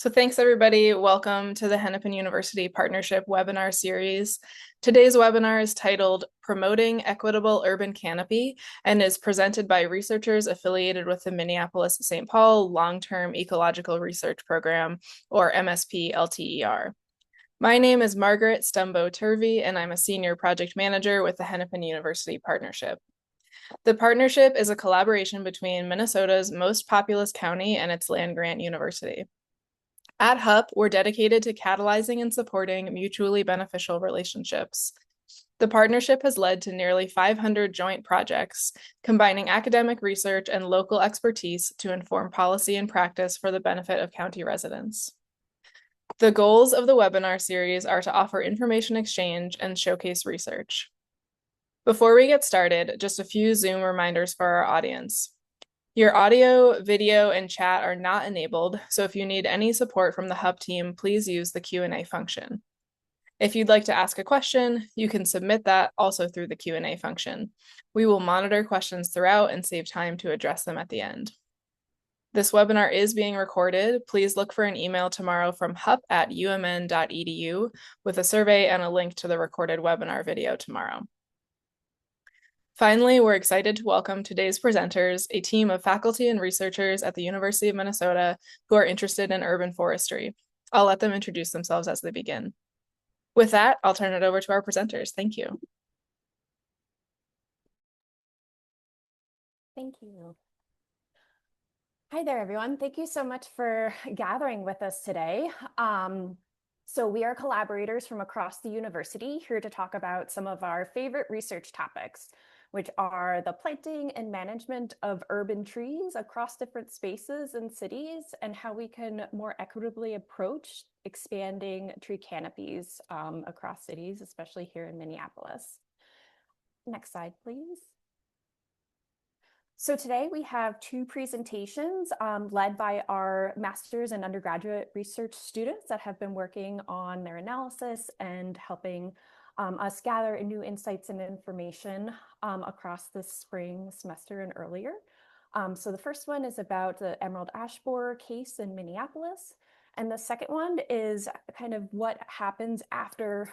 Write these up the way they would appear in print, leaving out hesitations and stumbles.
So thanks everybody. Welcome to the Hennepin-University Partnership webinar series. Today's webinar is titled Promoting Equitable Urban Canopy and is presented by researchers affiliated with the Minneapolis-St. Paul Long-Term Ecological Research Program, or MSP-LTER. My name is Margaret Stumbo-Turvey, and I'm a senior project manager with the Hennepin-University Partnership. The partnership is a collaboration between Minnesota's most populous county and its land-grant university. At HUP, we're dedicated to catalyzing and supporting mutually beneficial relationships. The partnership has led to nearly 500 joint projects, combining academic research and local expertise to inform policy and practice for the benefit of county residents. The goals of the webinar series are to offer information exchange and showcase research. Before we get started, just a few Zoom reminders for our audience. Your audio, video, and chat are not enabled, so if you need any support from the Hub team, please use the Q&A function. If you'd like to ask a question, you can submit that also through the Q&A function. We will monitor questions throughout and save time to address them at the end. This webinar is being recorded. Please look for an email tomorrow from hup@umn.edu with a survey and a link to the recorded webinar video tomorrow. Finally, we're excited to welcome today's presenters, a team of faculty and researchers at the University of Minnesota who are interested in urban forestry. I'll let them introduce themselves as they begin. With that, I'll turn it over to our presenters. Thank you. Thank you. Hi there, everyone. Thank you so much for gathering with us today. So we are collaborators from across the university here to talk about some of our favorite research topics, which are the planting and management of urban trees across different spaces and cities, and how we can more equitably approach expanding tree canopies across cities, especially here in Minneapolis. Next slide, please. So today we have two presentations led by our master's and undergraduate research students that have been working on their analysis and helping us gather new insights and information across the spring semester and earlier. So the first one is about the emerald ash borer case in Minneapolis. And the second one is kind of what happens after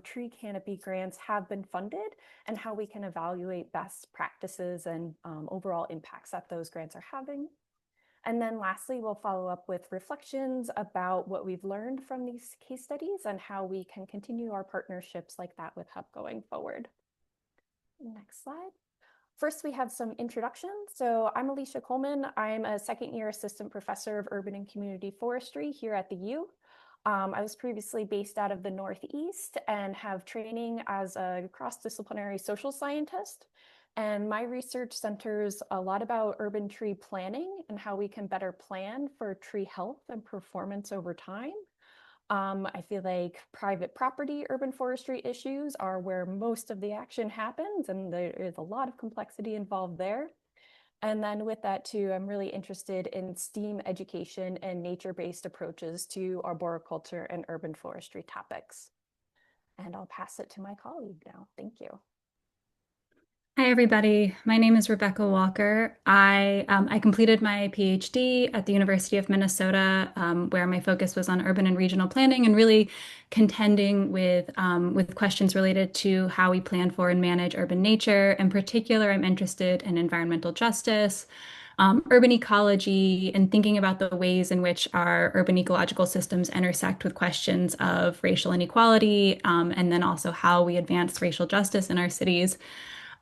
tree canopy grants have been funded and how we can evaluate best practices and overall impacts that those grants are having. And then lastly, we'll follow up with reflections about what we've learned from these case studies and how we can continue our partnerships like that with HUB going forward. Next slide. First, we have some introductions. So I'm Alicia Coleman. I'm a second-year assistant professor of urban and community forestry here at the U. I was previously based out of the Northeast and have training as a cross-disciplinary social scientist. And my research centers a lot about urban tree planning and how we can better plan for tree health and performance over time. I feel like private property urban forestry issues are where most of the action happens, and there is a lot of complexity involved there. And then with that too, I'm really interested in STEAM education and nature-based approaches to arboriculture and urban forestry topics. And I'll pass it to my colleague now. Thank you. Hi, everybody. My name is Rebecca Walker. I completed my PhD at the University of Minnesota, where my focus was on urban and regional planning and really contending with questions related to how we plan for and manage urban nature. In particular, I'm interested in environmental justice, urban ecology, and thinking about the ways in which our urban ecological systems intersect with questions of racial inequality, and then also how we advance racial justice in our cities.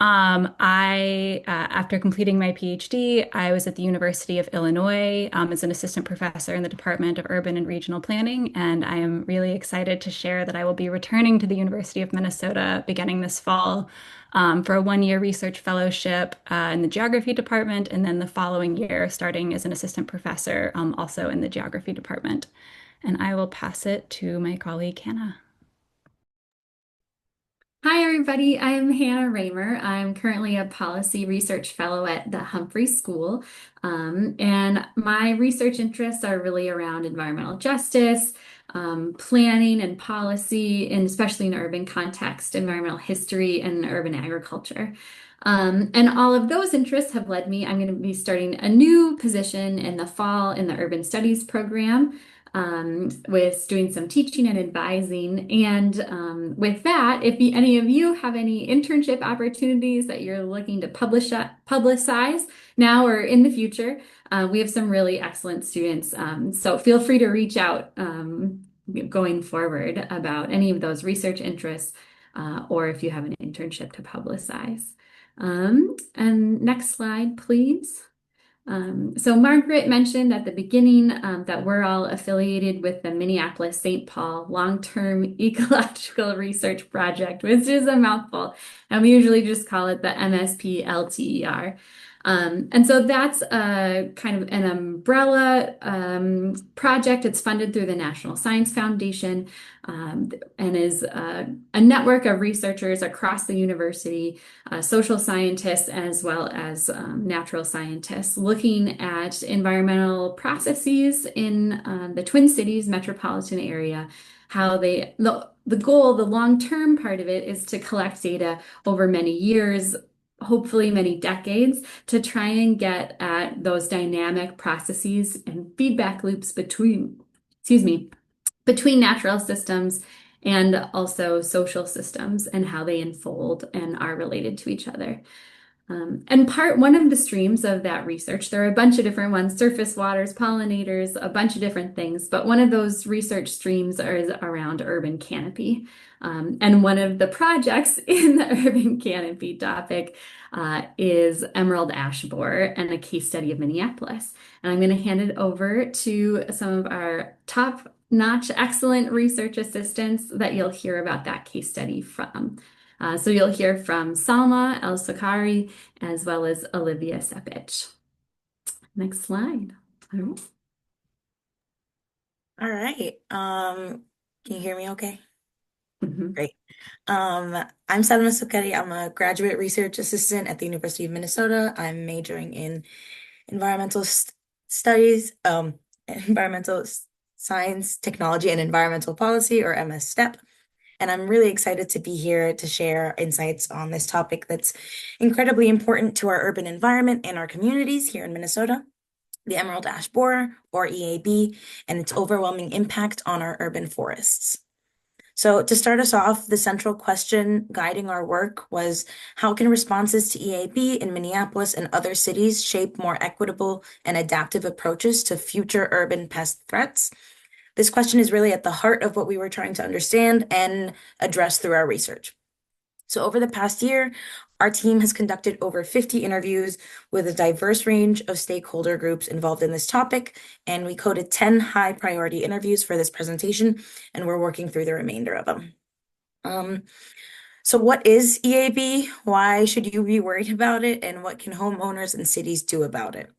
After completing my PhD, I was at the University of Illinois as an assistant professor in the Department of Urban and Regional Planning, and I am really excited to share that I will be returning to the University of Minnesota beginning this fall for a one-year research fellowship in the geography department, and then the following year starting as an assistant professor also in the geography department. And I will pass it to my colleague, Hannah. Hi, everybody. I'm Hannah Raymer. I'm currently a policy research fellow at the Humphrey School. And my research interests are really around environmental justice, planning and policy, and especially in urban context, environmental history, and urban agriculture. And all of those interests have led me, I'm going to be starting a new position in the fall in the Urban Studies program. with doing some teaching and advising. And with that, if any of you have any internship opportunities that you're looking to publicize now or in the future, we have some really excellent students. So feel free to reach out going forward about any of those research interests, or if you have an internship to publicize. And next slide, please. So Margaret mentioned at the beginning that we're all affiliated with the Minneapolis-St. Paul Long-Term Ecological Research Project, which is a mouthful, and we usually just call it the MSP-LTER. And so that's a kind of an umbrella project. It's funded through the National Science Foundation and is a network of researchers across the university, social scientists, as well as natural scientists, looking at environmental processes in the Twin Cities metropolitan area, how the goal, the long-term part of it is to collect data over many years, hopefully many decades, to try and get at those dynamic processes and feedback loops between natural systems and also social systems and how they unfold and are related to each other. And one of the streams of that research, there are a bunch of different ones, surface waters, pollinators, a bunch of different things, but one of those research streams is around urban canopy. And one of the projects in the urban canopy topic is emerald ash borer and a case study of Minneapolis. And I'm going to hand it over to some of our top-notch, excellent research assistants that you'll hear about that case study from. So you'll hear from Salma El-Sakari as well as Olivia Sepich. Next slide. All right. Can you hear me okay? Great. I'm Salma El-Sakari. I'm a graduate research assistant at the University of Minnesota. I'm majoring in environmental studies, environmental science, technology, and environmental policy, or MS-STEP. And I'm really excited to be here to share insights on this topic that's incredibly important to our urban environment and our communities here in Minnesota, the emerald ash borer, or EAB, and its overwhelming impact on our urban forests. So to start us off, the central question guiding our work was, how can responses to EAB in Minneapolis and other cities shape more equitable and adaptive approaches to future urban pest threats? This question is really at the heart of what we were trying to understand and address through our research. So over the past year, our team has conducted over 50 interviews with a diverse range of stakeholder groups involved in this topic, and we coded 10 high priority interviews for this presentation, and we're working through the remainder of them. So what is EAB? Why should you be worried about it? And what can homeowners and cities do about it?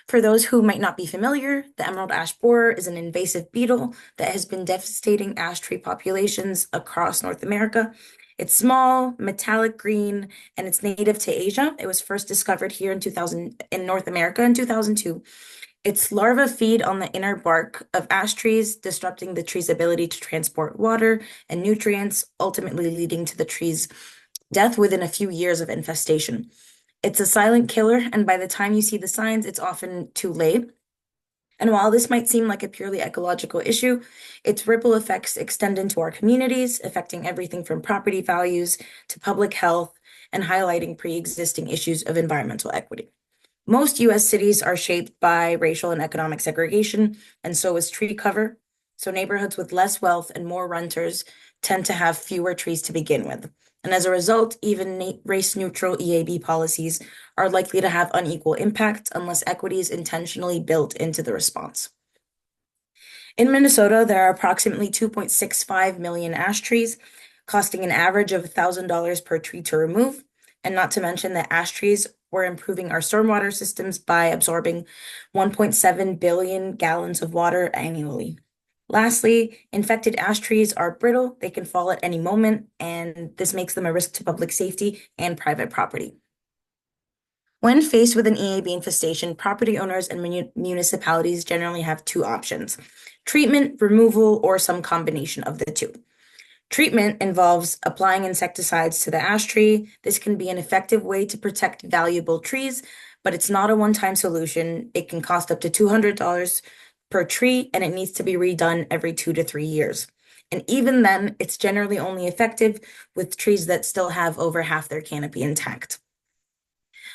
For those who might not be familiar, the emerald ash borer is an invasive beetle that has been devastating ash tree populations across North America. It's small, metallic green, and it's native to Asia. It was first discovered here in North America in 2002. Its larvae feed on the inner bark of ash trees, disrupting the tree's ability to transport water and nutrients, ultimately leading to the tree's death within a few years of infestation. It's a silent killer, and by the time you see the signs, it's often too late. And while this might seem like a purely ecological issue, its ripple effects extend into our communities, affecting everything from property values to public health and highlighting pre-existing issues of environmental equity. Most U.S. cities are shaped by racial and economic segregation, and so is tree cover. So neighborhoods with less wealth and more renters tend to have fewer trees to begin with. And as a result, even race-neutral EAB policies are likely to have unequal impact unless equity is intentionally built into the response. In Minnesota, there are approximately 2.65 million ash trees, costing an average of $1,000 per tree to remove. And not to mention that ash trees were improving our stormwater systems by absorbing 1.7 billion gallons of water annually. Lastly, infected ash trees are brittle, they can fall at any moment, and this makes them a risk to public safety and private property. When faced with an EAB infestation, property owners and municipalities generally have two options: treatment, removal, or some combination of the two. Treatment involves applying insecticides to the ash tree. This can be an effective way to protect valuable trees, but it's not a one-time solution. It can cost up to $200 per tree, and it needs to be redone every 2 to 3 years. And even then, it's generally only effective with trees that still have over half their canopy intact.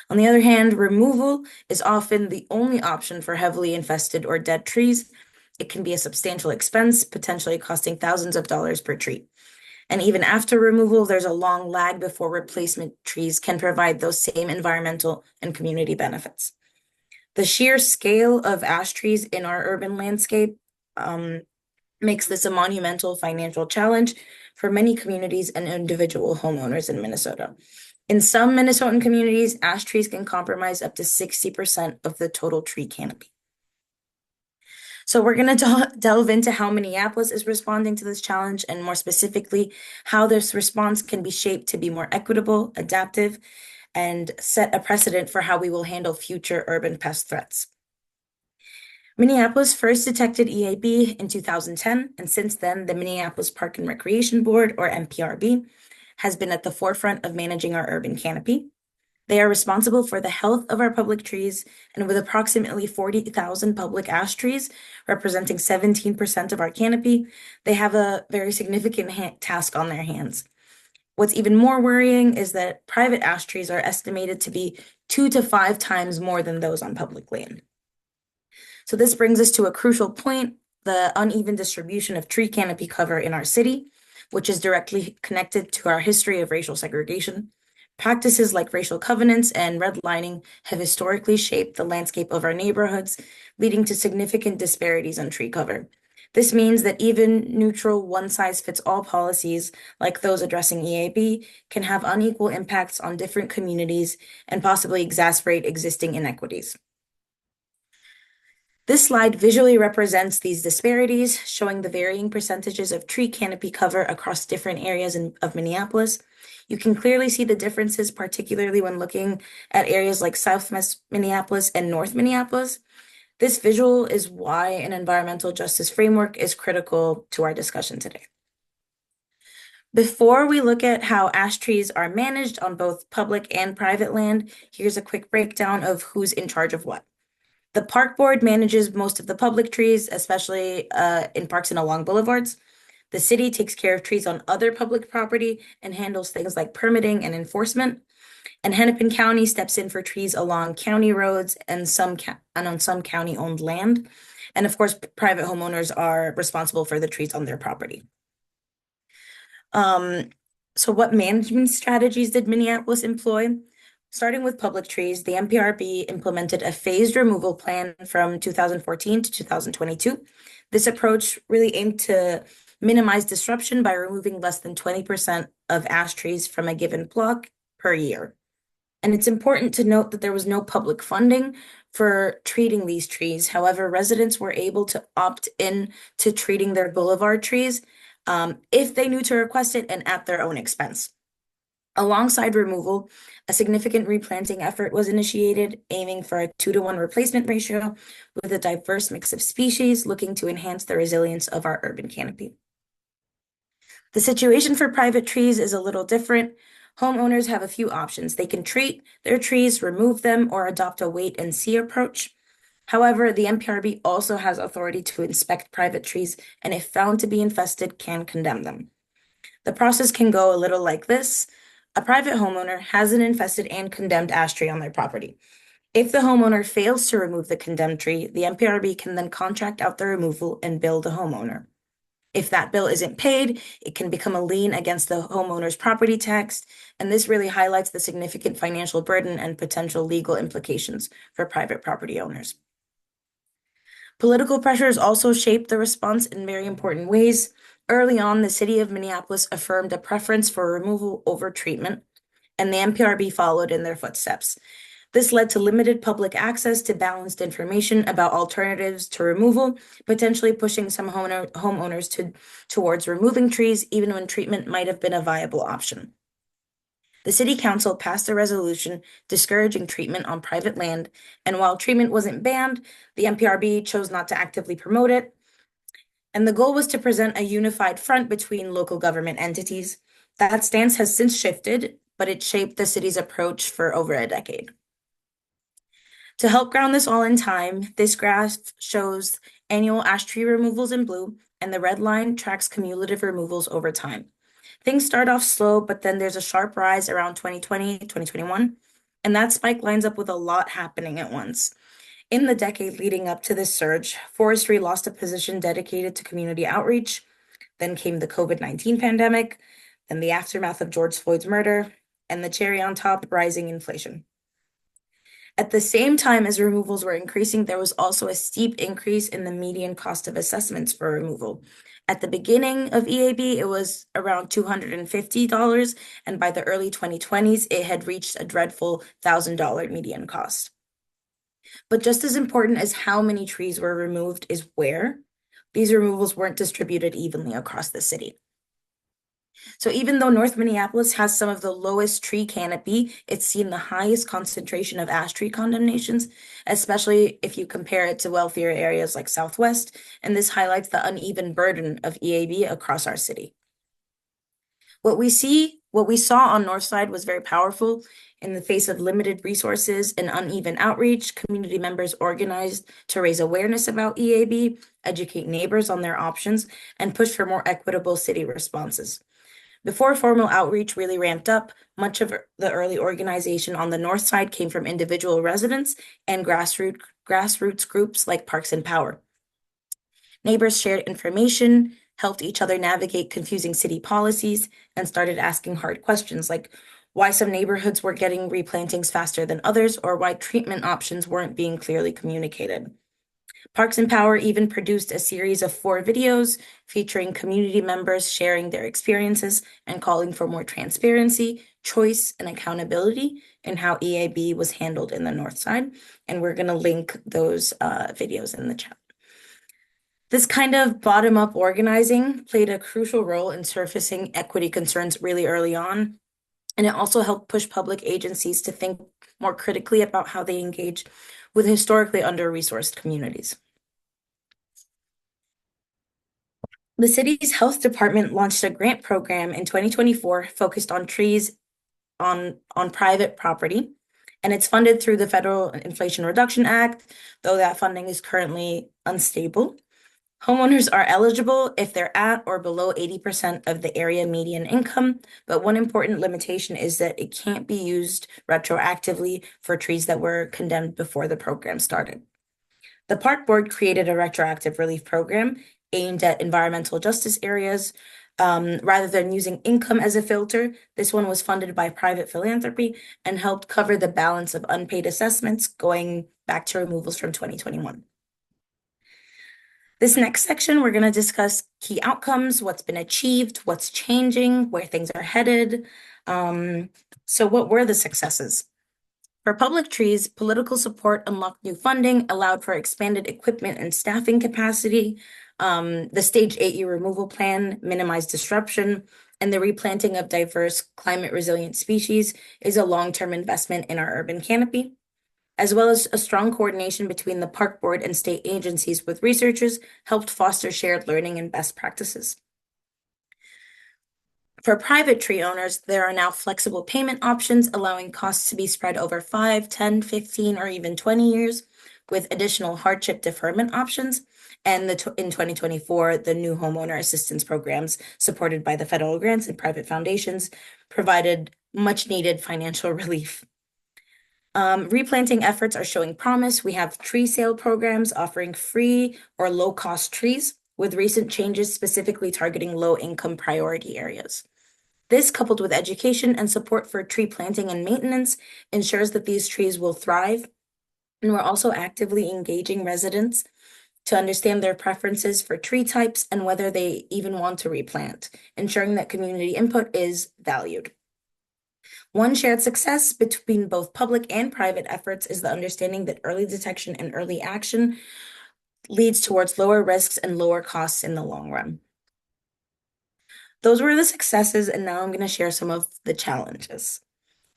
On the other hand, removal is often the only option for heavily infested or dead trees. It can be a substantial expense, potentially costing thousands of dollars per tree. And even after removal, there's a long lag before replacement trees can provide those same environmental and community benefits. The sheer scale of ash trees in our urban landscape makes this a monumental financial challenge for many communities and individual homeowners in Minnesota. In some Minnesotan communities, ash trees can compromise up to 60% of the total tree canopy. So we're going to delve into how Minneapolis is responding to this challenge, and more specifically, how this response can be shaped to be more equitable, adaptive, and set a precedent for how we will handle future urban pest threats. Minneapolis first detected EAB in 2010, and since then, the Minneapolis Park and Recreation Board, or MPRB, has been at the forefront of managing our urban canopy. They are responsible for the health of our public trees, and with approximately 40,000 public ash trees, representing 17% of our canopy, they have a very significant task on their hands. What's even more worrying is that private ash trees are estimated to be 2 to 5 times more than those on public land. So this brings us to a crucial point, the uneven distribution of tree canopy cover in our city, which is directly connected to our history of racial segregation. Practices like racial covenants and redlining have historically shaped the landscape of our neighborhoods, leading to significant disparities on tree cover. This means that even neutral one-size-fits-all policies, like those addressing EAB, can have unequal impacts on different communities and possibly exacerbate existing inequities. This slide visually represents these disparities, showing the varying percentages of tree canopy cover across different areas of Minneapolis. You can clearly see the differences, particularly when looking at areas like Southwest Minneapolis and North Minneapolis. This visual is why an environmental justice framework is critical to our discussion today. Before we look at how ash trees are managed on both public and private land, here's a quick breakdown of who's in charge of what. The park board manages most of the public trees, especially in parks and along boulevards. The city takes care of trees on other public property and handles things like permitting and enforcement. And Hennepin County steps in for trees along county roads and on some county-owned land. And of course, private homeowners are responsible for the trees on their property. So what management strategies did Minneapolis employ? Starting with public trees, the MPRB implemented a phased removal plan from 2014 to 2022. This approach really aimed to minimize disruption by removing less than 20% of ash trees from a given block per year. And it's important to note that there was no public funding for treating these trees. However, residents were able to opt in to treating their boulevard trees if they knew to request it and at their own expense. Alongside removal, a significant replanting effort was initiated, aiming for a 2-to-1 replacement ratio with a diverse mix of species, looking to enhance the resilience of our urban canopy. The situation for private trees is a little different. Homeowners have a few options. They can treat their trees, remove them, or adopt a wait-and-see approach. However, the MPRB also has authority to inspect private trees, and if found to be infested, can condemn them. The process can go a little like this. A private homeowner has an infested and condemned ash tree on their property. If the homeowner fails to remove the condemned tree, the MPRB can then contract out the removal and bill the homeowner. If that bill isn't paid, it can become a lien against the homeowner's property tax, and this really highlights the significant financial burden and potential legal implications for private property owners. Political pressures also shaped the response in very important ways. Early on, the city of Minneapolis affirmed a preference for removal over treatment, and the MPRB followed in their footsteps. This led to limited public access to balanced information about alternatives to removal, potentially pushing some homeowners towards removing trees, even when treatment might have been a viable option. The city council passed a resolution discouraging treatment on private land, and while treatment wasn't banned, the MPRB chose not to actively promote it. And the goal was to present a unified front between local government entities. That stance has since shifted, but it shaped the city's approach for over a decade. To help ground this all in time, this graph shows annual ash tree removals in blue, and the red line tracks cumulative removals over time. Things start off slow, but then there's a sharp rise around 2020, 2021, and that spike lines up with a lot happening at once. In the decade leading up to this surge, forestry lost a position dedicated to community outreach. Then came the COVID-19 pandemic, then the aftermath of George Floyd's murder, and the cherry on top, rising inflation. At the same time as removals were increasing, there was also a steep increase in the median cost of assessments for removal. At the beginning of EAB, it was around $250, and by the early 2020s, it had reached a dreadful $1,000 median cost. But just as important as how many trees were removed is where. These removals weren't distributed evenly across the city. So even though North Minneapolis has some of the lowest tree canopy, it's seen the highest concentration of ash tree condemnations, especially if you compare it to wealthier areas like Southwest, and this highlights the uneven burden of EAB across our city. What we saw on North Side was very powerful. In the face of limited resources and uneven outreach, community members organized to raise awareness about EAB, educate neighbors on their options, and push for more equitable city responses. Before formal outreach really ramped up, much of the early organization on the North Side came from individual residents and grassroots groups like Parks and Power. Neighbors shared information, helped each other navigate confusing city policies, and started asking hard questions like why some neighborhoods were getting replantings faster than others, or why treatment options weren't being clearly communicated. Parks and Power even produced a series of 4 videos featuring community members sharing their experiences and calling for more transparency, choice, and accountability in how EAB was handled in the North Side. And we're going to link those videos in the chat. This kind of bottom-up organizing played a crucial role in surfacing equity concerns really early on, and it also helped push public agencies to think more critically about how they engage with historically under-resourced communities. The city's health department launched a grant program in 2024 focused on trees on private property, and it's funded through the Federal Inflation Reduction Act, though that funding is currently unstable. Homeowners are eligible if they're at or below 80% of the area median income, but one important limitation is that it can't be used retroactively for trees that were condemned before the program started. The Park Board created a retroactive relief program aimed at environmental justice areas. Rather than using income as a filter, this one was funded by private philanthropy and helped cover the balance of unpaid assessments going back to removals from 2021. This next section, we're going to discuss key outcomes, what's been achieved, what's changing, where things are headed. So what were the successes? For public trees, political support unlocked new funding, allowed for expanded equipment and staffing capacity. The Stage 8-year removal plan minimized disruption, and the replanting of diverse climate-resilient species is a long-term investment in our urban canopy, as well as a strong coordination between the Park Board and state agencies with researchers helped foster shared learning and best practices. For private tree owners, there are now flexible payment options allowing costs to be spread over 5, 10, 15, or even 20 years, with additional hardship deferment options. And in 2024, the new homeowner assistance programs supported by the federal grants and private foundations provided much needed financial relief. Replanting efforts are showing promise. We have tree sale programs offering free or low-cost trees, with recent changes specifically targeting low-income priority areas. This, coupled with education and support for tree planting and maintenance, ensures that these trees will thrive. And we're also actively engaging residents to understand their preferences for tree types and whether they even want to replant, ensuring that community input is valued. One shared success between both public and private efforts is the understanding that early detection and early action leads towards lower risks and lower costs in the long run. Those were the successes, and now I'm going to share some of the challenges.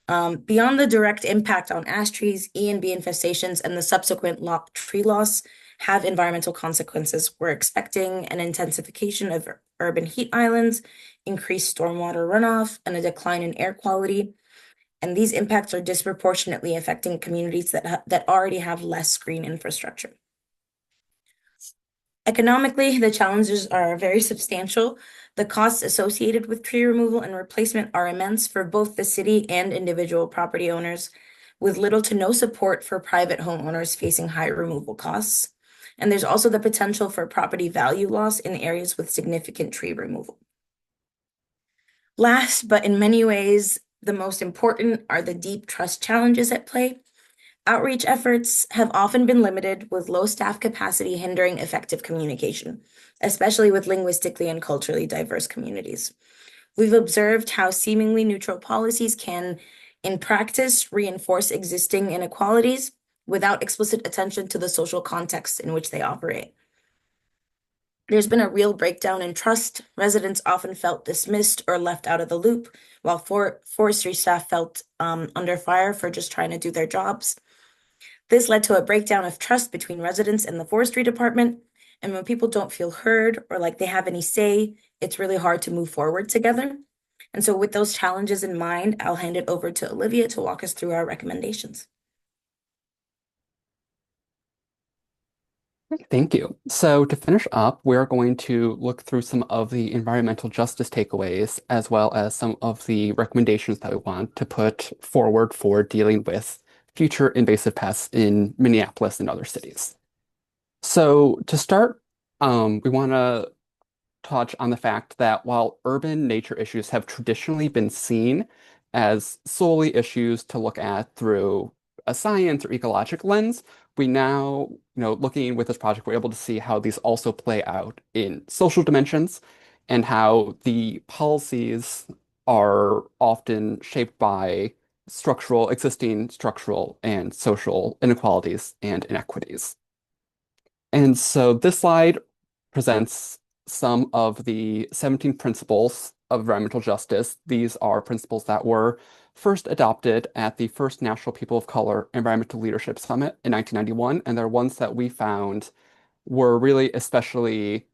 Beyond the direct impact on ash trees, E&B infestations, and the subsequent tree loss have environmental consequences. We're expecting an intensification of urban heat islands, increased stormwater runoff, and a decline in air quality. And these impacts are disproportionately affecting communities that already have less green infrastructure. Economically, the challenges are very substantial. The costs associated with tree removal and replacement are immense for both the city and individual property owners, with little to no support for private homeowners facing high removal costs. And there's also the potential for property value loss in areas with significant tree removal. Last, but in many ways, the most important are the deep trust challenges at play. Outreach efforts have often been limited, with low staff capacity hindering effective communication, especially with linguistically and culturally diverse communities. We've observed how seemingly neutral policies can, in practice, reinforce existing inequalities without explicit attention to the social context in which they operate. There's been a real breakdown in trust. Residents often felt dismissed or left out of the loop, while forestry staff felt under fire for just trying to do their jobs. This led to a breakdown of trust between residents and the forestry department. And when people don't feel heard or like they have any say, it's really hard to move forward together. And so with those challenges in mind, I'll hand it over to Olivia to walk us through our recommendations. Thank you. So to finish up, we're going to look through some of the environmental justice takeaways, as well as some of the recommendations that we want to put forward for dealing with future invasive pests in Minneapolis and other cities. So to start, we want to touch on the fact that while urban nature issues have traditionally been seen as solely issues to look at through a science or ecologic lens, we now, looking with this project, we're able to see how these also play out in social dimensions and how the policies are often shaped by existing structural and social inequalities and inequities. And so this slide presents some of the 17 principles of environmental justice. These are principles that were first adopted at the first National People of Color Environmental Leadership Summit in 1991, and they're ones that we found were really especially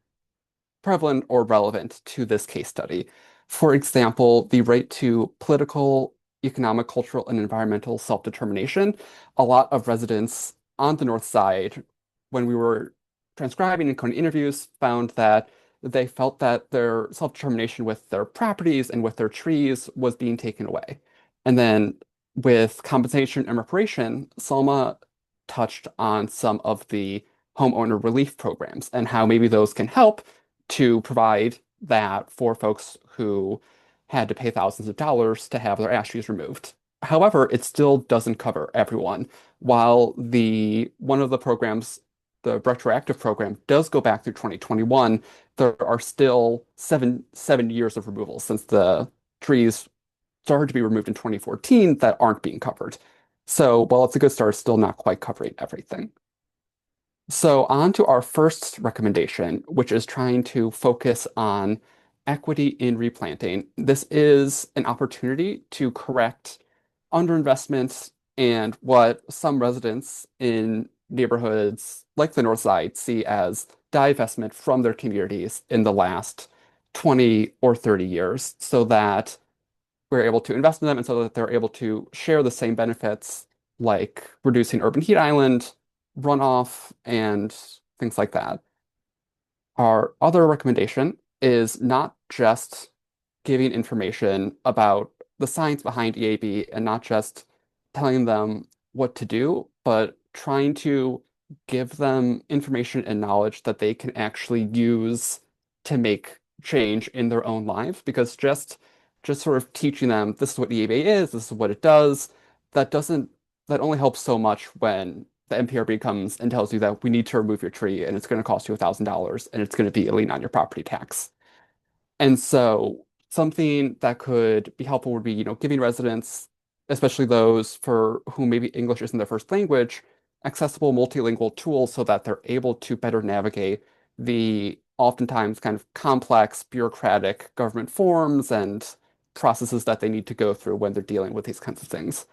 prevalent or relevant to this case study. For example, the right to political, economic, cultural, and environmental self-determination. A lot of residents on the North Side, when we were transcribing and conducting interviews, found that they felt that their self-determination with their properties and with their trees was being taken away. And then with compensation and reparation, Salma touched on some of the homeowner relief programs and how maybe those can help to provide that for folks who had to pay thousands of dollars to have their ash trees removed. However, it still doesn't cover everyone. While one of the programs, the retroactive program, does go back through 2021, there are still seven years of removal since the trees started to be removed in 2014 that aren't being covered. So while it's a good start, it's still not quite covering everything. So on to our first recommendation, which is trying to focus on equity in replanting. This is an opportunity to correct underinvestments and what some residents in neighborhoods like the North Side see as divestment from their communities in the last 20 or 30 years, so that we're able to invest in them and so that they're able to share the same benefits like reducing urban heat island, runoff, and things like that. Our other recommendation is not just giving information about the science behind EAB and not just telling them what to do, but trying to give them information and knowledge that they can actually use to make change in their own lives. Because just sort of teaching them this is what EAB is, this is what it does, that only helps so much when the NPRB comes and tells you that we need to remove your tree and it's going to cost you $1,000 and it's going to be a lien on your property tax. And so something that could be helpful would be, giving residents, especially those for whom maybe English isn't their first language, accessible multilingual tools so that they're able to better navigate the oftentimes kind of complex bureaucratic government forms and processes that they need to go through when they're dealing with these kinds of things.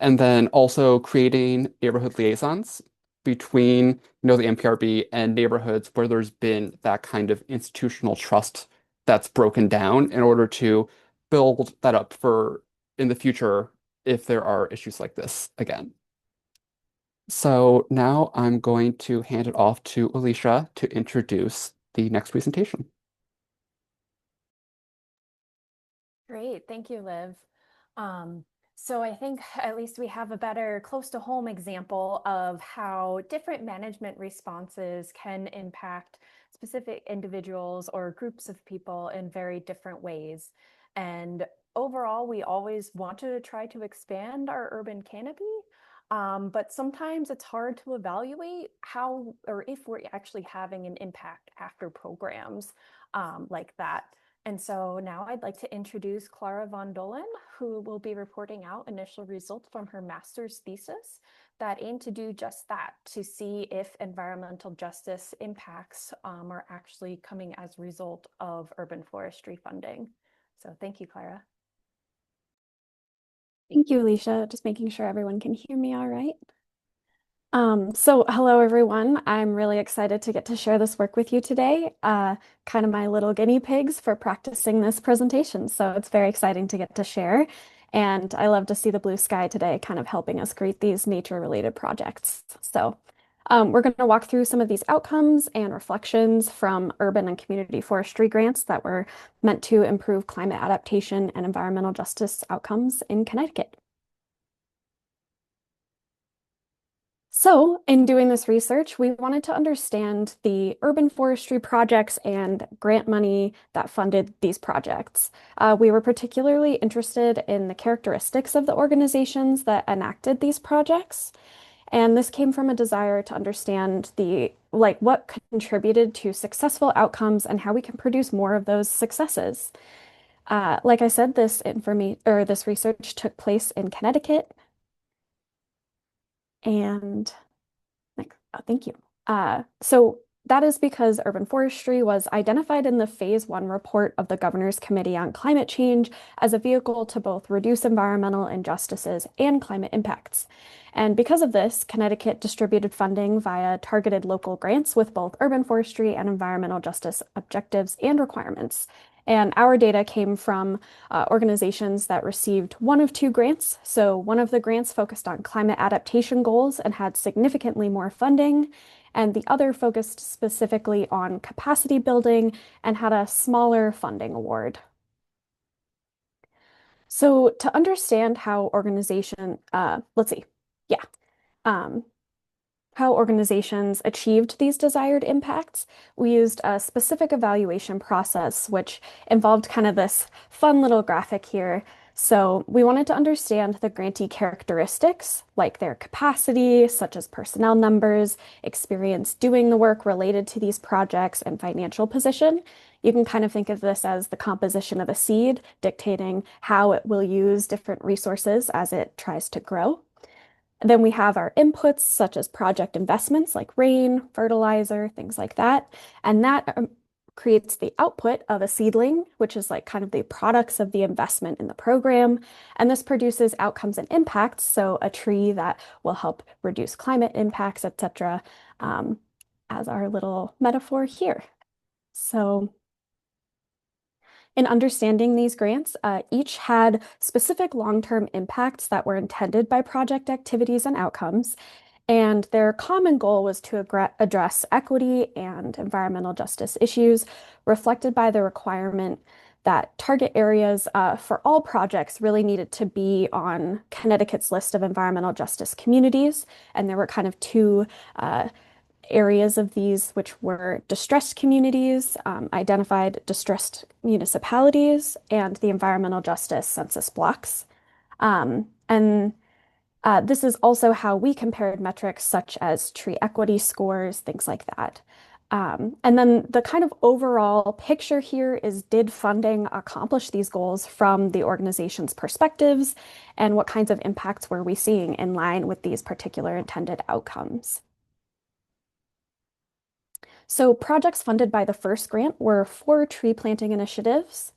And then also creating neighborhood liaisons between, the NPRB and neighborhoods where there's been that kind of institutional trust that's broken down in order to build that up for in the future if there are issues like this again. So now I'm going to hand it off to Alicia to introduce the next presentation. Great, thank you, Liv. So I think at least we have a better close to home example of how different management responses can impact specific individuals or groups of people in very different ways. And overall, we always want to try to expand our urban canopy, but sometimes it's hard to evaluate how or if we're actually having an impact after programs like that. And so now I'd like to introduce Clara Von Dolen, who will be reporting out initial results from her master's thesis that aim to do just that, to see if environmental justice impacts are actually coming as a result of urban forestry funding. So thank you, Clara. Thank you, Alicia. Just making sure everyone can hear me all right. So hello, everyone. I'm really excited to get to share this work with you today, kind of my little guinea pigs for practicing this presentation. So it's very exciting to get to share. And I love to see the blue sky today, kind of helping us create these nature-related projects. So we're going to walk through some of these outcomes and reflections from urban and community forestry grants that were meant to improve climate adaptation and environmental justice outcomes in Connecticut. So in doing this research, we wanted to understand the urban forestry projects and grant money that funded these projects. We were particularly interested in the characteristics of the organizations that enacted these projects. And this came from a desire to understand what contributed to successful outcomes and how we can produce more of those successes. Like I said, this research took place in Connecticut. And thank you. So that is because urban forestry was identified in the Phase 1 report of the Governor's Committee on Climate Change as a vehicle to both reduce environmental injustices and climate impacts. And because of this, Connecticut distributed funding via targeted local grants with both urban forestry and environmental justice objectives and requirements. And our data came from organizations that received one of two grants. So one of the grants focused on climate adaptation goals and had significantly more funding, and the other focused specifically on capacity building and had a smaller funding award. So to understand how how organizations achieved these desired impacts, we used a specific evaluation process, which involved kind of this fun little graphic here. So we wanted to understand the grantee characteristics, like their capacity, such as personnel numbers, experience doing the work related to these projects, and financial position. You can kind of think of this as the composition of a seed, dictating how it will use different resources as it tries to grow. Then we have our inputs, such as project investments like rain, fertilizer, things like that. And that creates the output of a seedling, which is like kind of the products of the investment in the program. And this produces outcomes and impacts, so a tree that will help reduce climate impacts, etc., as our little metaphor here. So in understanding these grants, each had specific long-term impacts that were intended by project activities and outcomes, and their common goal was to address equity and environmental justice issues, reflected by the requirement that target areas for all projects really needed to be on Connecticut's list of environmental justice communities, and there were kind of two areas of these, which were distressed communities, identified distressed municipalities, and the environmental justice census blocks. This is also how we compared metrics such as tree equity scores, things like that. And then the kind of overall picture here is, did funding accomplish these goals from the organization's perspectives, and what kinds of impacts were we seeing in line with these particular intended outcomes? So projects funded by the first grant were 4 tree planting initiatives.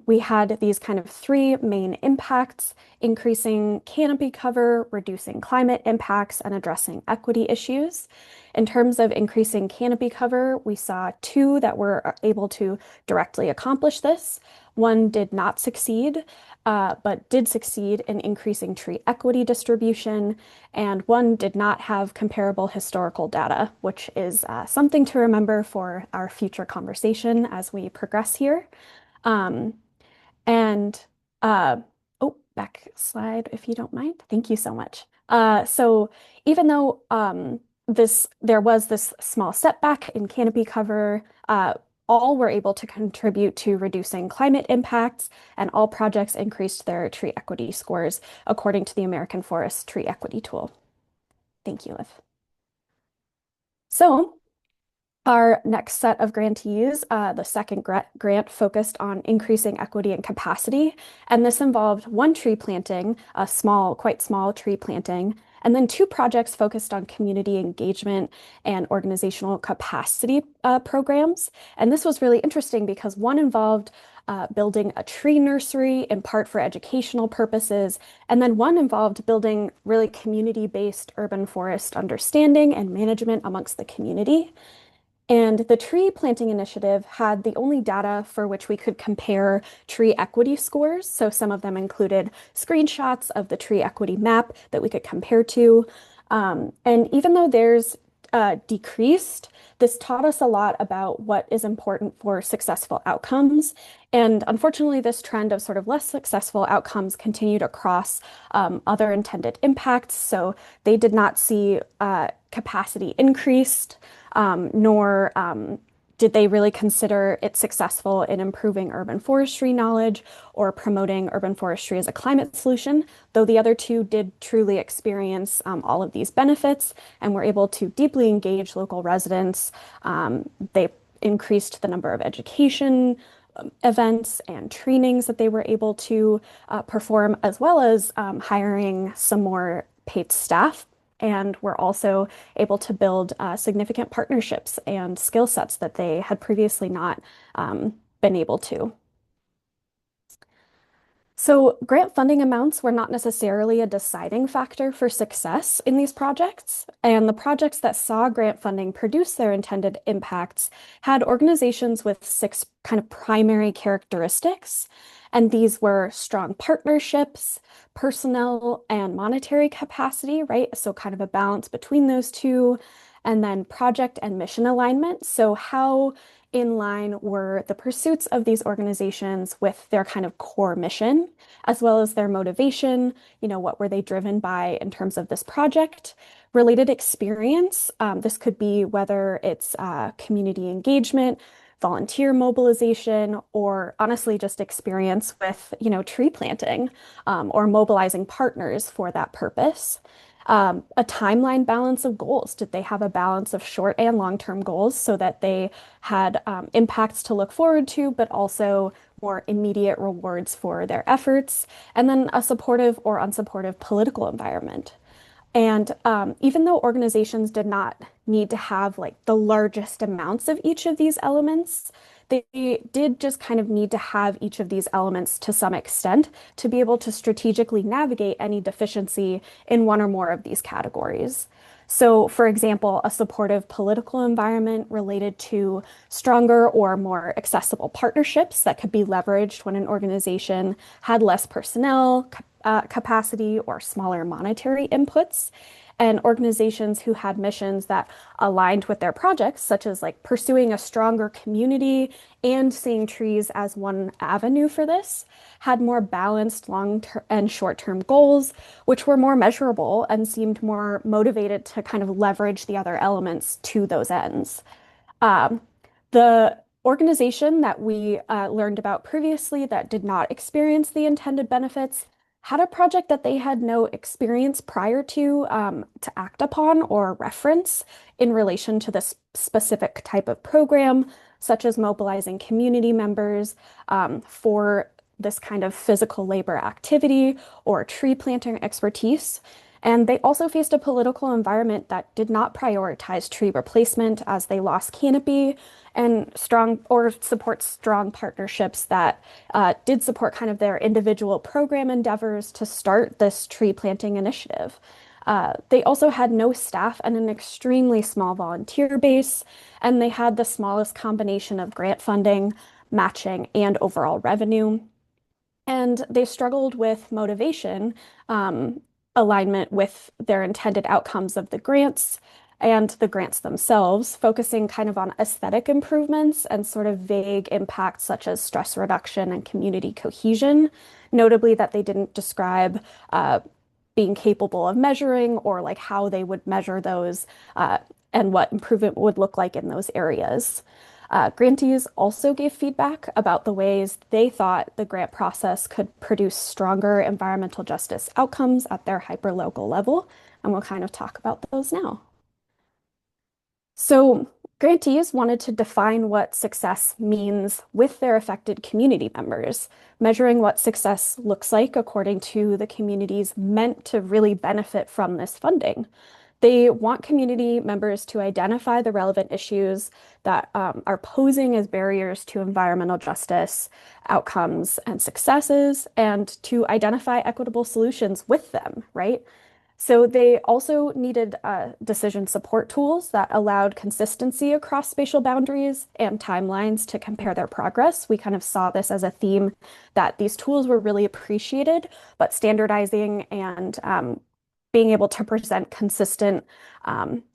We had these kind of three main impacts: increasing canopy cover, reducing climate impacts, and addressing equity issues. In terms of increasing canopy cover, we saw two that were able to directly accomplish this. One did not succeed, but did succeed in increasing tree equity distribution, and one did not have comparable historical data, which is something to remember for our future conversation as we progress here. Um, and oh, back slide if you don't mind. Thank you so much. So even though there was this small setback in canopy cover, all were able to contribute to reducing climate impacts, and all projects increased their tree equity scores according to the American Forest Tree Equity Tool. Thank you, Liv. So our next set of grantees, the second grant focused on increasing equity and capacity, and this involved one tree planting, a small, quite small tree planting, and then two projects focused on community engagement and organizational capacity programs. And this was really interesting because one involved building a tree nursery in part for educational purposes, and then one involved building really community-based urban forest understanding and management amongst the community. And the tree planting initiative had the only data for which we could compare tree equity scores. So some of them included screenshots of the tree equity map that we could compare to. And even though theirs decreased, this taught us a lot about what is important for successful outcomes. And unfortunately, this trend of sort of less successful outcomes continued across other intended impacts. So they did not see capacity increased, nor did they really consider it successful in improving urban forestry knowledge or promoting urban forestry as a climate solution, though the other two did truly experience all of these benefits and were able to deeply engage local residents. They increased the number of education events and trainings that they were able to perform, as well as hiring some more paid staff. And were also able to build significant partnerships and skill sets that they had previously not been able to. So grant funding amounts were not necessarily a deciding factor for success in these projects, and the projects that saw grant funding produce their intended impacts had organizations with 6 kind of primary characteristics, and these were strong partnerships, personnel and monetary capacity, right? So kind of a balance between those two, and then project and mission alignment. So how in line were the pursuits of these organizations with their kind of core mission, as well as their motivation, what were they driven by in terms of this project? Related experience, this could be whether it's community engagement, volunteer mobilization, or honestly just experience with, tree planting or mobilizing partners for that purpose. A timeline balance of goals. Did they have a balance of short and long-term goals so that they had impacts to look forward to, but also more immediate rewards for their efforts? And then a supportive or unsupportive political environment. And even though organizations did not need to have like the largest amounts of each of these elements, they did just kind of need to have each of these elements to some extent to be able to strategically navigate any deficiency in one or more of these categories. So, for example, a supportive political environment related to stronger or more accessible partnerships that could be leveraged when an organization had less personnel capacity or smaller monetary inputs. And organizations who had missions that aligned with their projects, such as like pursuing a stronger community and seeing trees as one avenue for this, had more balanced long-term and short-term goals, which were more measurable and seemed more motivated to kind of leverage the other elements to those ends. The organization that we learned about previously that did not experience the intended benefits had a project that they had no experience prior to act upon or reference in relation to this specific type of program, such as mobilizing community members for this kind of physical labor activity or tree planting expertise. And they also faced a political environment that did not prioritize tree replacement as they lost canopy and support strong partnerships that did support kind of their individual program endeavors to start this tree planting initiative. They also had no staff and an extremely small volunteer base, and they had the smallest combination of grant funding, matching, and overall revenue. And they struggled with motivation, alignment with their intended outcomes of the grants and the grants themselves, focusing kind of on aesthetic improvements and sort of vague impacts such as stress reduction and community cohesion. Notably, that they didn't describe being capable of measuring or like how they would measure those and what improvement would look like in those areas. Grantees also gave feedback about the ways they thought the grant process could produce stronger environmental justice outcomes at their hyperlocal level, and we'll kind of talk about those now. So grantees wanted to define what success means with their affected community members, measuring what success looks like according to the communities meant to really benefit from this funding. They want community members to identify the relevant issues that are posing as barriers to environmental justice, outcomes, and successes, and to identify equitable solutions with them, right? So they also needed decision support tools that allowed consistency across spatial boundaries and timelines to compare their progress. We kind of saw this as a theme that these tools were really appreciated, but standardizing and being able to present consistent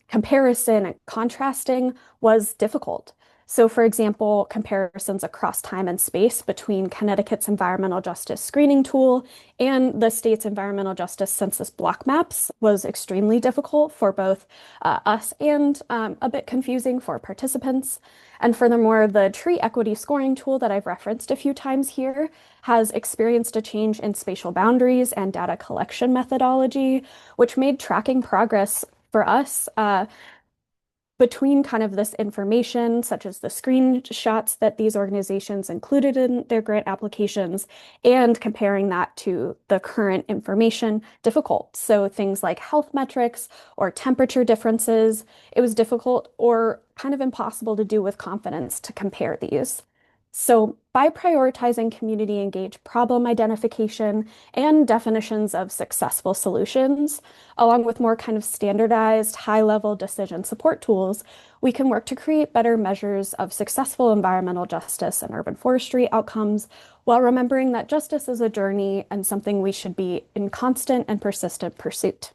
comparison and contrasting was difficult. So, for example, comparisons across time and space between Connecticut's environmental justice screening tool and the state's environmental justice census block maps was extremely difficult for both us and a bit confusing for participants. And furthermore, the tree equity scoring tool that I've referenced a few times here has experienced a change in spatial boundaries and data collection methodology, which made tracking progress for us between kind of this information, such as the screenshots that these organizations included in their grant applications, and comparing that to the current information, difficult. So things like health metrics or temperature differences, it was difficult or kind of impossible to do with confidence to compare these. So by prioritizing community engaged problem identification and definitions of successful solutions, along with more kind of standardized high-level decision support tools, we can work to create better measures of successful environmental justice and urban forestry outcomes while remembering that justice is a journey and something we should be in constant and persistent pursuit.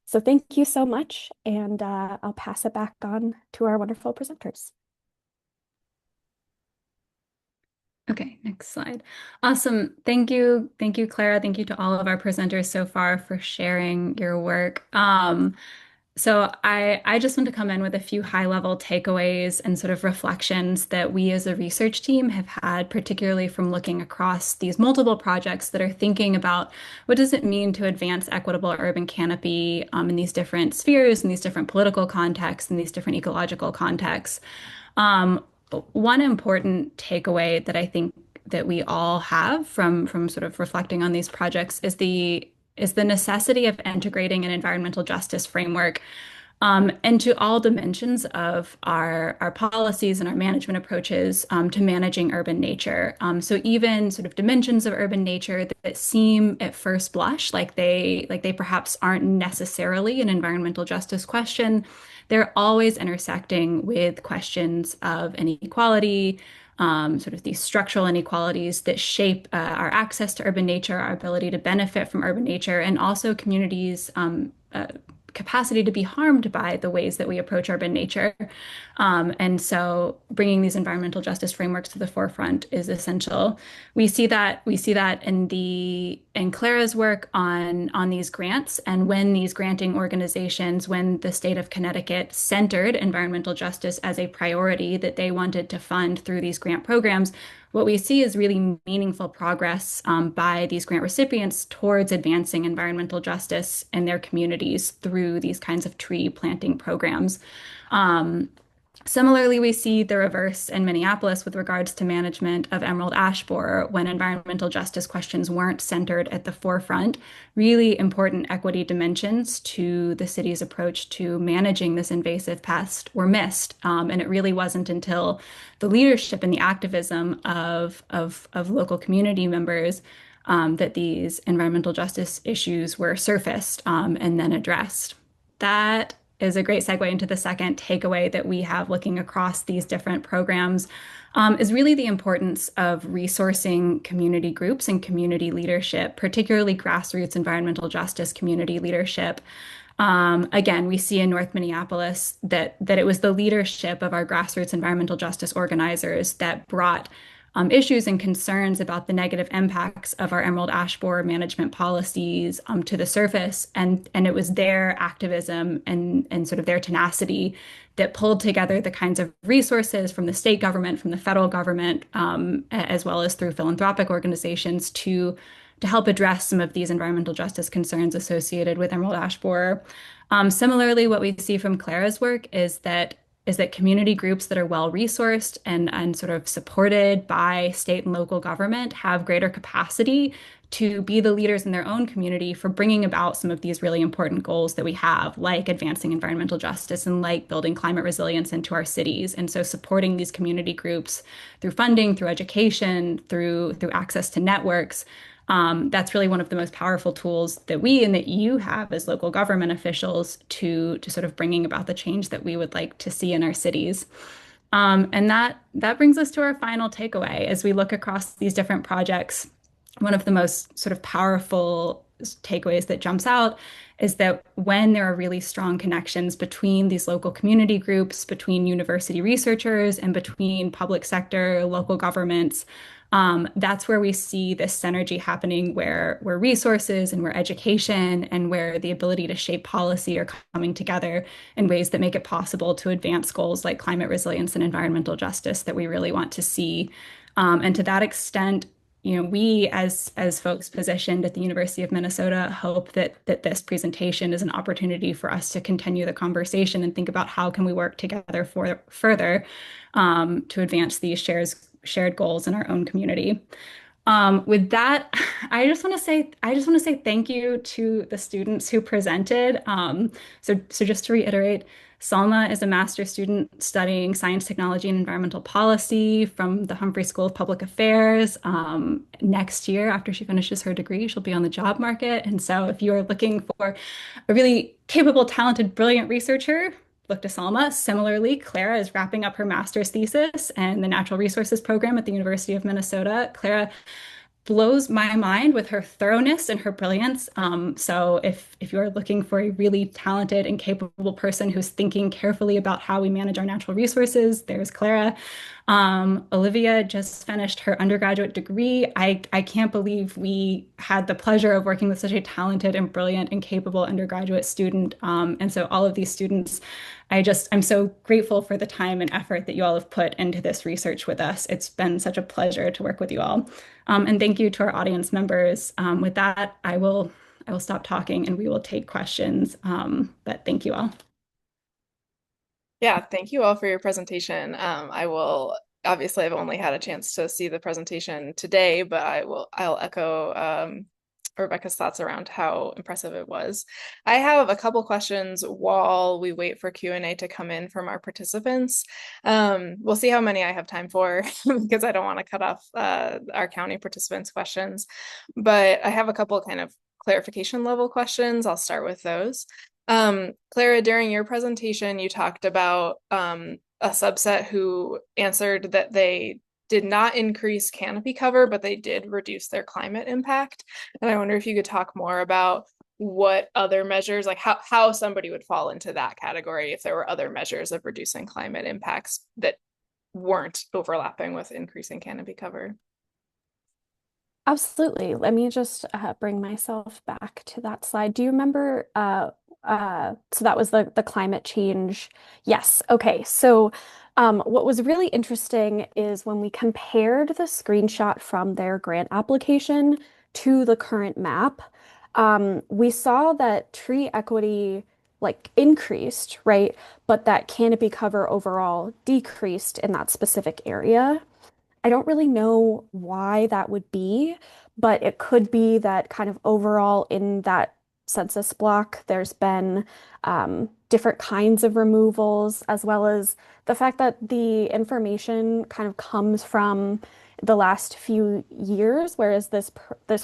So thank you so much, and I'll pass it back on to our wonderful presenters. Okay, next slide. Awesome. Thank you. Thank you, Clara. Thank you to all of our presenters so far for sharing your work. So I just want to come in with a few high-level takeaways and sort of reflections that we as a research team have had, particularly from looking across these multiple projects that are thinking about what does it mean to advance equitable urban canopy in these different spheres, in these different political contexts, in these different ecological contexts. One important takeaway that I think that we all have from sort of reflecting on these projects is the necessity of integrating an environmental justice framework into all dimensions of our policies and our management approaches to managing urban nature. So even sort of dimensions of urban nature that seem at first blush like they perhaps aren't necessarily an environmental justice question, they're always intersecting with questions of inequality, sort of these structural inequalities that shape our access to urban nature, our ability to benefit from urban nature, and also communities' capacity to be harmed by the ways that we approach urban nature. And so bringing these environmental justice frameworks to the forefront is essential. We see that in Clara's work on these grants, and when these granting organizations, when the state of Connecticut centered environmental justice as a priority that they wanted to fund through these grant programs, what we see is really meaningful progress by these grant recipients towards advancing environmental justice in their communities through these kinds of tree planting programs. Similarly, we see the reverse in Minneapolis with regards to management of emerald ash borer when environmental justice questions weren't centered at the forefront. Really important equity dimensions to the city's approach to managing this invasive pest were missed. And it really wasn't until the leadership and the activism of local community members that these environmental justice issues were surfaced and then addressed. That is a great segue into the second takeaway that we have looking across these different programs, is really the importance of resourcing community groups and community leadership, particularly grassroots environmental justice community leadership. Again, we see in North Minneapolis that it was the leadership of our grassroots environmental justice organizers that brought issues and concerns about the negative impacts of our emerald ash borer management policies to the surface. And it was their activism and sort of their tenacity that pulled together the kinds of resources from the state government, from the federal government, as well as through philanthropic organizations to help address some of these environmental justice concerns associated with emerald ash borer. Similarly, what we see from Clara's work is that community groups that are well resourced and sort of supported by state and local government have greater capacity to be the leaders in their own community for bringing about some of these really important goals that we have, like advancing environmental justice and like building climate resilience into our cities. And so supporting these community groups through funding, through education, through access to networks, that's really one of the most powerful tools that we and that you have as local government officials to sort of bringing about the change that we would like to see in our cities. And that brings us to our final takeaway as we look across these different projects. One of the most sort of powerful takeaways that jumps out is that when there are really strong connections between these local community groups, between university researchers, and between public sector, local governments, that's where we see this synergy happening where resources and where education and where the ability to shape policy are coming together in ways that make it possible to advance goals like climate resilience and environmental justice that we really want to see. And to that extent, we as folks positioned at the University of Minnesota hope that this presentation is an opportunity for us to continue the conversation and think about how can we work together further to advance these shared goals in our own community. With that, I just want to say thank you to the students who presented. So just to reiterate, Salma is a master's student studying science, technology, and environmental policy from the Humphrey School of Public Affairs. Next year, after she finishes her degree, she'll be on the job market. And so if you are looking for a really capable, talented, brilliant researcher, look to Salma. Similarly, Clara is wrapping up her master's thesis and the natural resources program at the University of Minnesota. Clara blows my mind with her thoroughness and her brilliance. So if you're looking for a really talented and capable person who's thinking carefully about how we manage our natural resources, there's Clara. Olivia just finished her undergraduate degree. I can't believe we had the pleasure of working with such a talented and brilliant and capable undergraduate student. And so all of these students, I'm so grateful for the time and effort that you all have put into this research with us. It's been such a pleasure to work with you all. And thank you to our audience members. With that, I will stop talking and we will take questions. But thank you all. Yeah, thank you all for your presentation. Obviously I've only had a chance to see the presentation today, but I'll echo Rebecca's thoughts around how impressive it was. I have a couple questions while we wait for Q&A to come in from our participants. We'll see how many I have time for because I don't want to cut off our county participants' questions. But I have a couple kind of clarification level questions. I'll start with those. Clara, during your presentation, you talked about a subset who answered that they did not increase canopy cover, but they did reduce their climate impact. And I wonder if you could talk more about what other measures, like how somebody would fall into that category if there were other measures of reducing climate impacts that weren't overlapping with increasing canopy cover. Absolutely. Let me just bring myself back to that slide. Do you remember? So that was the climate change. Yes. Okay. So what was really interesting is when we compared the screenshot from their grant application to the current map, we saw that tree equity like increased, right? But that canopy cover overall decreased in that specific area. I don't really know why that would be, but it could be that kind of overall in that census block, there's been different kinds of removals, as well as the fact that the information kind of comes from the last few years, whereas this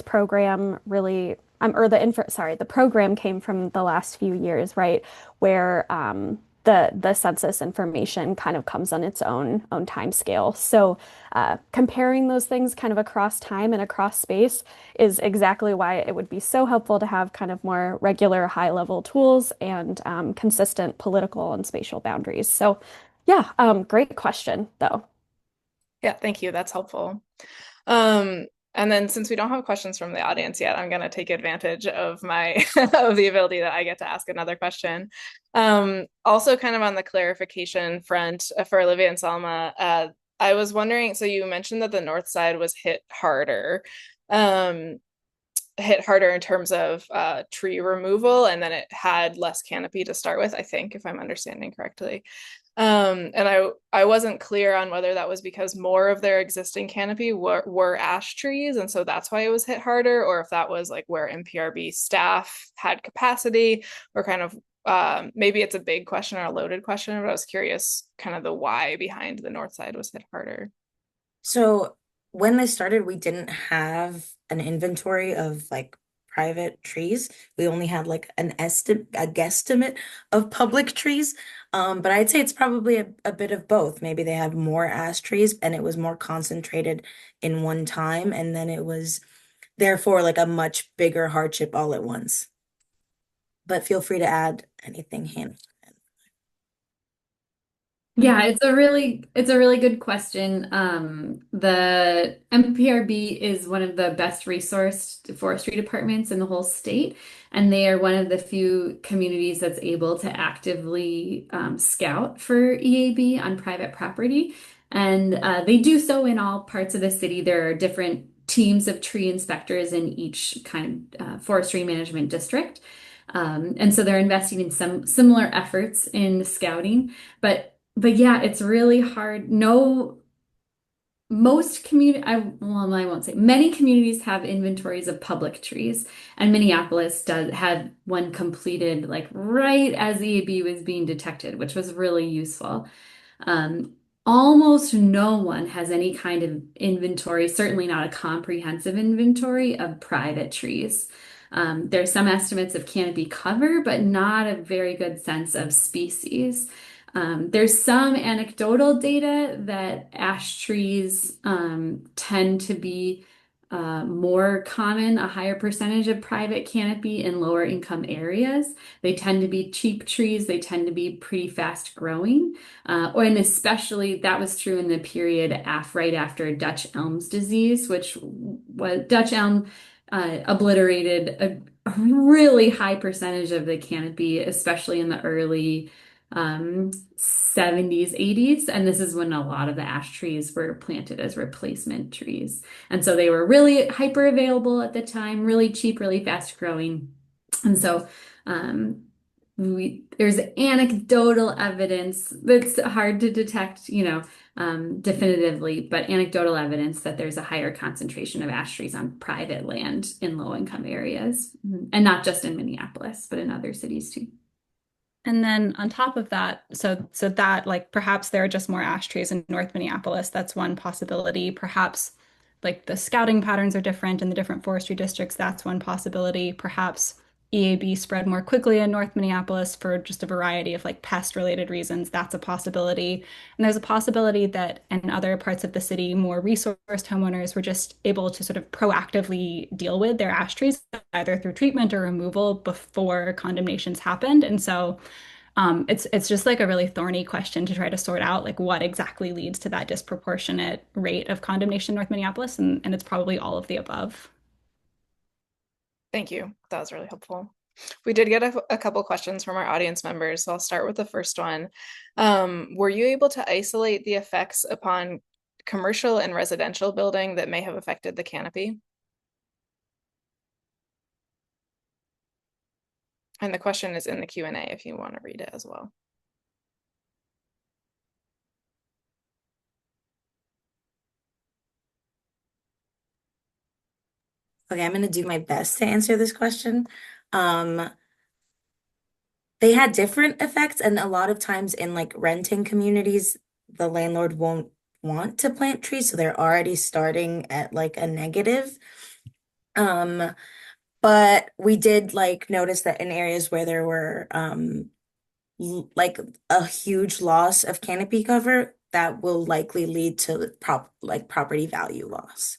program really or the program came from the last few years, right? Where the census information kind of comes on its own time scale. So comparing those things kind of across time and across space is exactly why it would be so helpful to have kind of more regular high-level tools and consistent political and spatial boundaries. So yeah, great question though. Yeah, thank you. That's helpful. And then since we don't have questions from the audience yet, I'm going to take advantage of my of the ability that I get to ask another question. Also kind of on the clarification front for Olivia and Salma, I was wondering, so you mentioned that the north side was hit harder in terms of tree removal, and then it had less canopy to start with, I think, if I'm understanding correctly. And I wasn't clear on whether that was because more of their existing canopy were ash trees, and so that's why it was hit harder, or if that was like where MPRB staff had capacity, or kind of maybe it's a big question or a loaded question, but I was curious kind of the why behind the north side was hit harder. So when this started, we didn't have an inventory of like private trees. We only had like a guesstimate of public trees. But I'd say it's probably a bit of both. Maybe they had more ash trees and it was more concentrated in one time, and then it was therefore like a much bigger hardship all at once. But feel free to add anything, Hannah. Yeah, it's a really good question. The MPRB is one of the best resourced forestry departments in the whole state, and they are one of the few communities that's able to actively scout for EAB on private property. And they do so in all parts of the city. There are different teams of tree inspectors in each kind of forestry management district. And so they're investing in some similar efforts in scouting, but yeah, it's really hard. No, most community, well, I won't say many communities have inventories of public trees, and Minneapolis had one completed like right as the EAB was being detected, which was really useful. Almost no one has any kind of inventory, certainly not a comprehensive inventory of private trees. There's some estimates of canopy cover, but not a very good sense of species. There's some anecdotal data that ash trees tend to be more common, a higher percentage of private canopy in lower income areas. They tend to be cheap trees. They tend to be pretty fast growing. And especially that was true in the period right after Dutch elm's disease, which was Dutch elm obliterated a really high percentage of the canopy, especially in the early 70s, 80s. And this is when a lot of the ash trees were planted as replacement trees. And so they were really hyper available at the time, really cheap, really fast growing. And so there's anecdotal evidence that's hard to detect, definitively, but anecdotal evidence that there's a higher concentration of ash trees on private land in low income areas, and not just in Minneapolis, but in other cities too. And then on top of that, so that like perhaps there are just more ash trees in North Minneapolis. That's one possibility. Perhaps like the scouting patterns are different in the different forestry districts. That's one possibility. Perhaps EAB spread more quickly in North Minneapolis for just a variety of like pest related reasons. That's a possibility. And there's a possibility that in other parts of the city, more resourced homeowners were just able to sort of proactively deal with their ash trees, either through treatment or removal before condemnations happened. And so it's just like a really thorny question to try to sort out like what exactly leads to that disproportionate rate of condemnation in North Minneapolis, and it's probably all of the above. Thank you. That was really helpful. We did get a couple questions from our audience members, so I'll start with the first one. Were you able to isolate the effects upon commercial and residential building that may have affected the canopy? And the question is in the Q&A if you want to read it as well. Okay, I'm going to do my best to answer this question. They had different effects, and a lot of times in like renting communities, the landlord won't want to plant trees, so they're already starting at like a negative. But we did like notice that in areas where there were like a huge loss of canopy cover, that will likely lead to property value loss.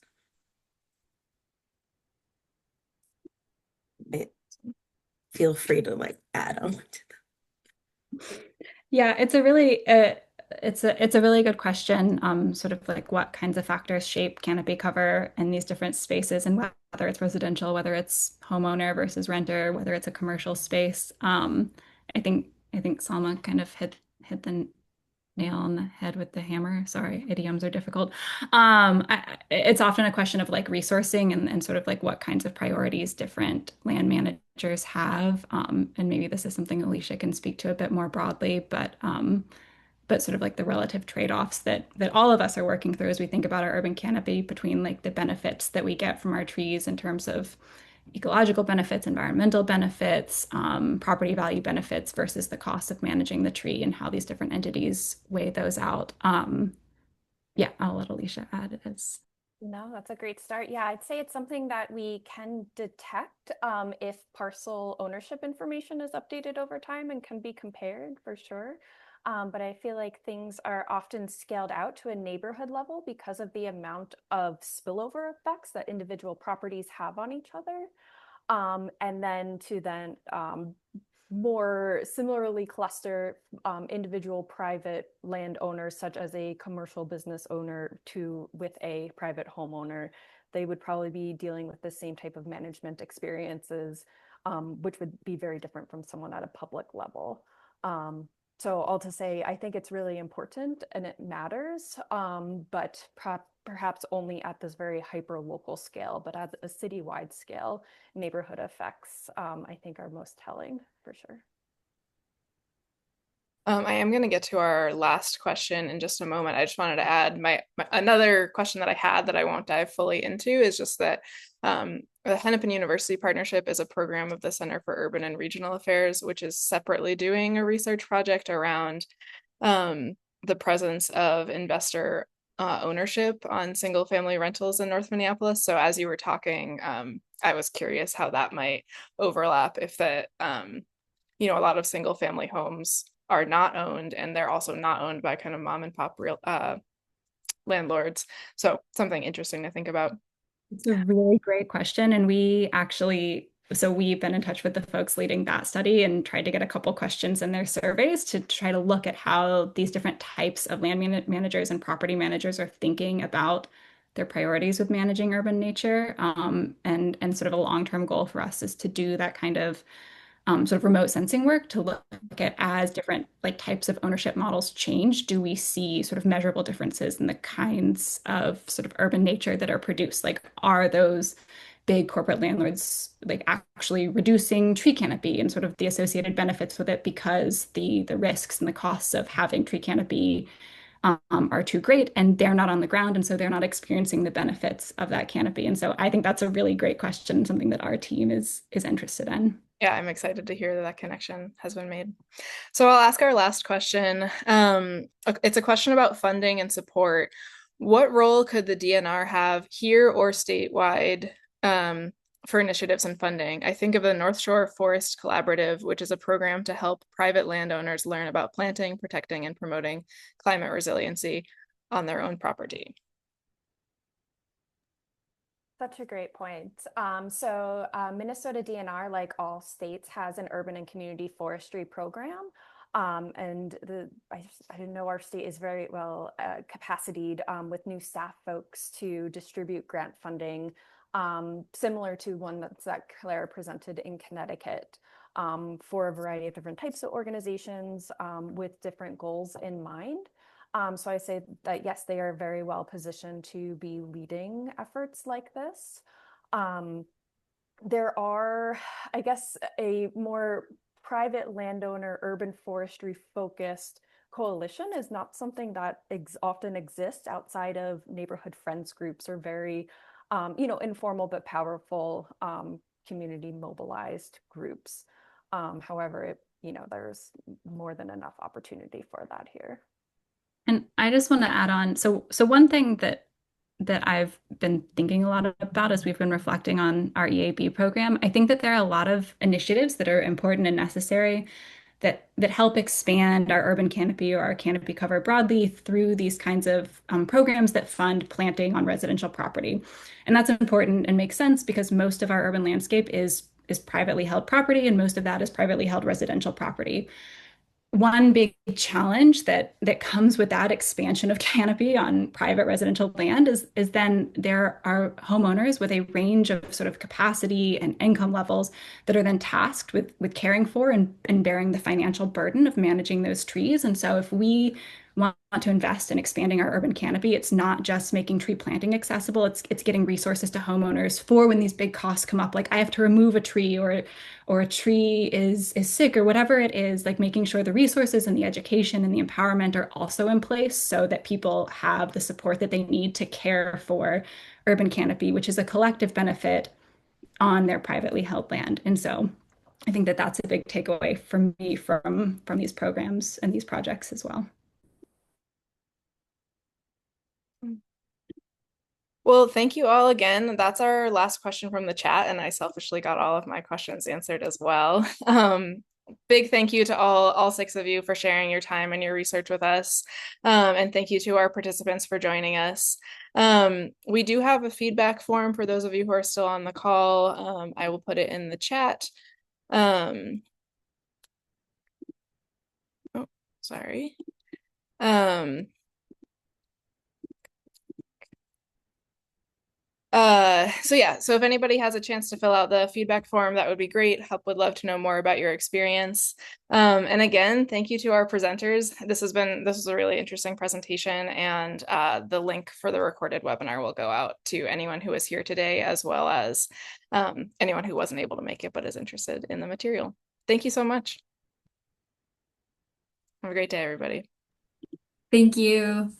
But feel free to like add on to that. Yeah, it's a really good question. Sort of like what kinds of factors shape canopy cover in these different spaces, and whether it's residential, whether it's homeowner versus renter, whether it's a commercial space. I think Salma kind of hit the nail on the head with the hammer. Sorry, idioms are difficult. It's often a question of like resourcing and sort of like what kinds of priorities different land managers have. And maybe this is something Alicia can speak to a bit more broadly, but sort of like the relative trade-offs that all of us are working through as we think about our urban canopy between like the benefits that we get from our trees in terms of ecological benefits, environmental benefits, property value benefits versus the cost of managing the tree and how these different entities weigh those out. Yeah, I'll let Alicia add as. No, that's a great start. Yeah, I'd say it's something that we can detect if parcel ownership information is updated over time and can be compared for sure. But I feel like things are often scaled out to a neighborhood level because of the amount of spillover effects that individual properties have on each other. And then to more similarly cluster individual private landowners, such as a commercial business owner with a private homeowner. They would probably be dealing with the same type of management experiences, which would be very different from someone at a public level. So all to say, I think it's really important and it matters, but perhaps only at this very hyper-local scale, but at a citywide scale, neighborhood effects, I think are most telling for sure. I am going to get to our last question in just a moment. I just wanted to add another question that I had that I won't dive fully into is just that the Hennepin-University partnership is a program of the Center for Urban and Regional Affairs, which is separately doing a research project around the presence of investor ownership on single family rentals in North Minneapolis. So as you were talking, I was curious how that might overlap if that, a lot of single family homes are not owned, and they're also not owned by kind of mom and pop real landlords. So something interesting to think about. It's a really great question. And we've been in touch with the folks leading that study and tried to get a couple questions in their surveys to try to look at how these different types of land managers and property managers are thinking about their priorities with managing urban nature. And sort of a long-term goal for us is to do that kind of sort of remote sensing work to look at as different like types of ownership models change, do we see sort of measurable differences in the kinds of sort of urban nature that are produced? Like, are those big corporate landlords like actually reducing tree canopy and sort of the associated benefits with it because the risks and the costs of having tree canopy are too great and they're not on the ground and so they're not experiencing the benefits of that canopy. And so I think that's a really great question, something that our team is interested in. Yeah, I'm excited to hear that connection has been made. So I'll ask our last question. It's a question about funding and support. What role could the DNR have here or statewide for initiatives and funding? I think of the North Shore Forest Collaborative, which is a program to help private landowners learn about planting, protecting, and promoting climate resiliency on their own property. Such a great point. Minnesota DNR, like all states, has an urban and community forestry program. I didn't know our state is very well capacitated with new staff folks to distribute grant funding, similar to one that Claire presented in Connecticut, for a variety of different types of organizations with different goals in mind. So I say that, yes, they are very well positioned to be leading efforts like this. there are, I guess, a more private landowner, urban forestry focused coalition is not something that often exists outside of neighborhood friends groups or very, informal but powerful community mobilized groups. However, there's more than enough opportunity for that here. And I just want to add on, so one thing that I've been thinking a lot about as we've been reflecting on our EAB program, I think that there are a lot of initiatives that are important and necessary that help expand our urban canopy or our canopy cover broadly through these kinds of programs that fund planting on residential property. And that's important and makes sense because most of our urban landscape is privately held property, and most of that is privately held residential property. One big challenge that comes with that expansion of canopy on private residential land is then there are homeowners with a range of sort of capacity and income levels that are then tasked with caring for and bearing the financial burden of managing those trees. And so if we want to invest in expanding our urban canopy, it's not just making tree planting accessible, it's getting resources to homeowners for when these big costs come up, like I have to remove a tree or a tree is sick or whatever it is, like making sure the resources and the education and the empowerment are also in place so that people have the support that they need to care for urban canopy, which is a collective benefit on their privately held land. And so I think that that's a big takeaway for me from these programs and these projects as well. Well, thank you all again. That's our last question from the chat, and I selfishly got all of my questions answered as well. Big thank you to all six of you for sharing your time and your research with us. And thank you to our participants for joining us. We do have a feedback form for those of you who are still on the call. I will put it in the chat. Oh, sorry. So if anybody has a chance to fill out the feedback form, that would be great. Would love to know more about your experience. And again, thank you to our presenters. This was a really interesting presentation, and the link for the recorded webinar will go out to anyone who is here today, as well as anyone who wasn't able to make it but is interested in the material. Thank you so much. Have a great day, everybody. Thank you.